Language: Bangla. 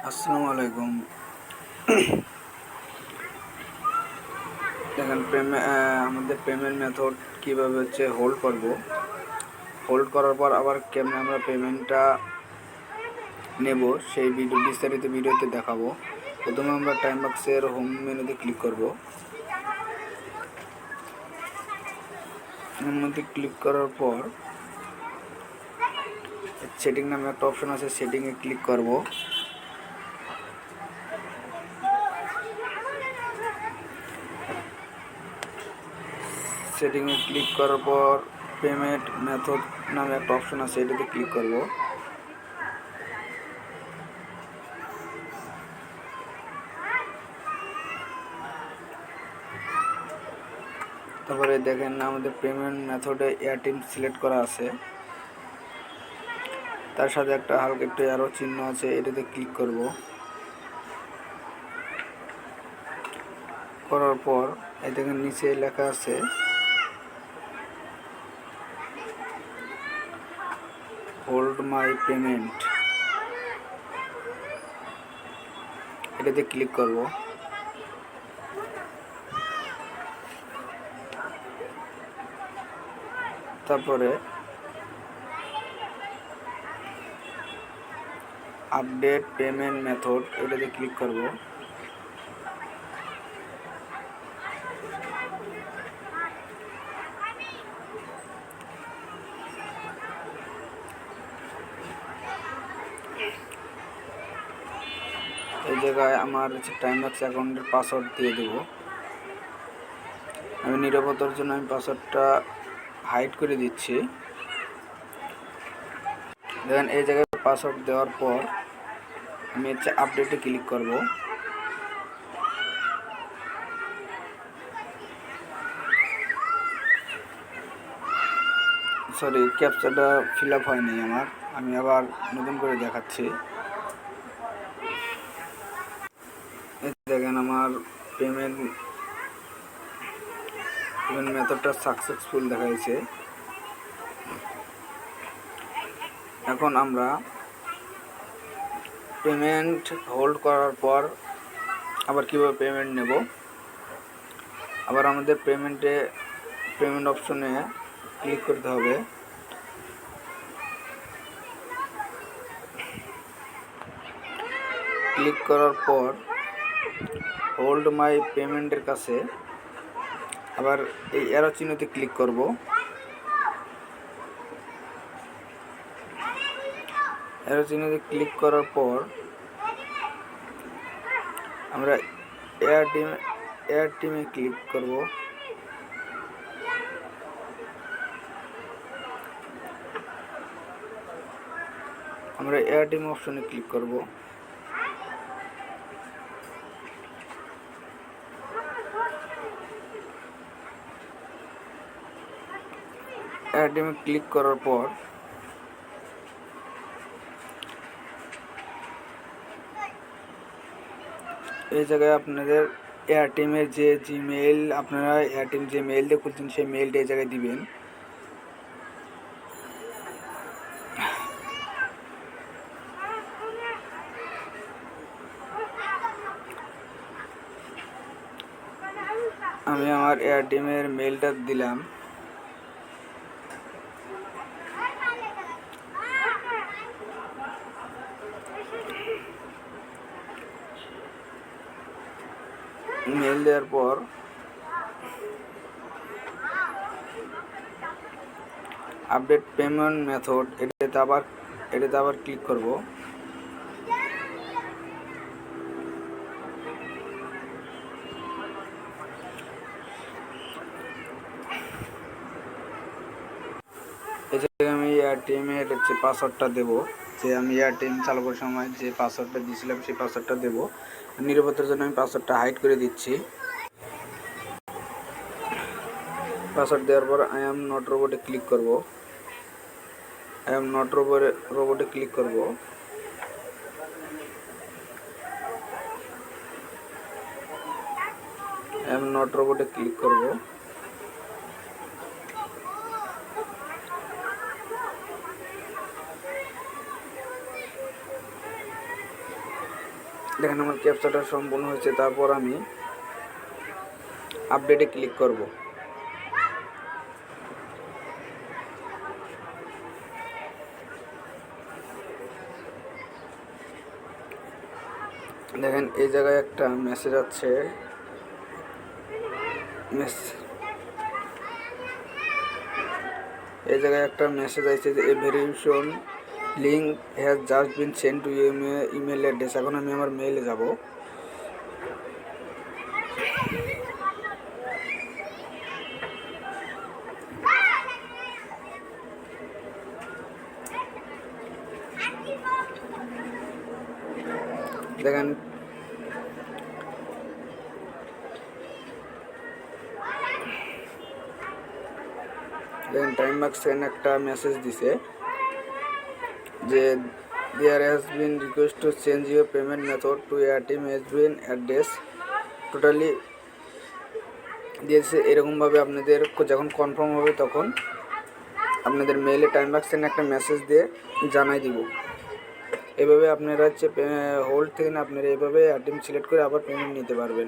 আসসালামু আলাইকুম। দেখেন আমাদের পেমেন্ট মেথড কীভাবে হোল্ড করব। হোল্ড করার পর আবার কেমনে আমরা পেমেন্টটা নেব সেই বিস্তারিত ভিডিওতে দেখাবো। প্রথমে আমরা টাইম বক্সের হোম মেনুতে ক্লিক করব। হোম মেনুতে ক্লিক করার পর সেটিং নামে একটা অপশন আছে, সেটিংয়ে ক্লিক করব। সেটিংয়ে ক্লিক করার পর পেমেন্ট মেথড নামে একটা অপশন আছে, এটাতে ক্লিক করব। তারপরে দেখেন আমাদের পেমেন্ট মেথডে এয়ারটেল সিলেক্ট করা আছে, তার সাথে একটা হালকা একটু অ্যারো চিহ্ন আছে, এটাতে ক্লিক করব। করার পর এই দেখেন নিচে লেখা আছে হোল্ড মাই পেমেন্ট, এটাতে ক্লিক করব। তারপরে আপডেট পেমেন্ট মেথড, এটাতে ক্লিক করব। এই জায়গায় আমার টাইমবক্স অ্যাকাউন্টের পাসওয়ার্ড দিয়ে দেব। আমি নিরাপত্তার জন্য পাসওয়ার্ডটা হাইড করে দিচ্ছি। দেখেন এই জায়গায় পাসওয়ার্ড দেওয়ার পর আমি আপডেটে ক্লিক করব। সরি, ক্যাপচাটা ফিল আপ হয়নি আমার, আমি আবার নতুন করে দেখাচ্ছি। দেখেন আমার পেমেন্ট মেথডটা সাকসেসফুল দেখাইছে। এখন আমরা পেমেন্ট হোল্ড করার পর আবার কীভাবে পেমেন্ট নেব, আবার আমাদের পেমেন্ট অপশনে ক্লিক করতে হবে। ক্লিক করার পর হোল্ড মাই পেমেন্টের কাছে আবার এই অ্যারো চিহ্নতে ক্লিক করব। অ্যারো চিহ্নতে ক্লিক করার পর আমরা এয়ারটিমে ক্লিক করব। আমরা এয়ারটিম অপশনে ক্লিক করব। এয়ারটিমে ক্লিক করার পর এই জায়গায় আপনাদের এয়ারটেলের যে জিমেইল, আপনারা এয়ারটেল যে মেইল দিয়ে খুলছেন সেই মেইলটা এই জায়গায় দিবেন। আমি আমার এয়ারটেলের মেইলটা দিলাম। মেইল দেওয়ার পর আপডেট পেমেন্ট মেথড, এটাতে আবার ক্লিক করব। এই জায়গায় আমি এয়ারটেলের পাসওয়ার্ডটা দেব, যে আমি এয়ারটেল চালু করার সময় যে পাসওয়ার্ডটা দিয়েছিলাম সেই পাসওয়ার্ডটা দেব। নিরাপত্তার জন্য আমি পাসওয়ার্ডটা হাইড করে দিচ্ছি। পাসওয়ার্ড দেওয়ার পর আই এম নট রোবটে ক্লিক করব। আই এম নট রোবটে ক্লিক করব। আই এম নট রোবটে ক্লিক করব। দেখেন আমার ক্যাপচাটা সম্পূর্ণ হয়েছে। তারপর আমি আপডেটে ক্লিক করব। দেখেন এই জায়গায় একটা মেসেজ আছে, এই জায়গায় একটা মেসেজ আছে যে a verification link has just been send to email address. এখন আমি আমার মেইলে যাব। দেখেন টাইম মার্কস একটা মেসেজ দিছে যে there has been request to change your payment method to ATM has been address totally দিয়েছে। এরকমভাবে আপনাদের যখন কনফার্ম হবে তখন আপনাদের মেইলে টাইম বাক্সে একটা মেসেজ দিয়ে জানাই দিব। এভাবে আপনারা হচ্ছে হোল্ড থেকে আপনারা এভাবে এটিএম সিলেক্ট করে আবার পেমেন্ট নিতে পারবেন।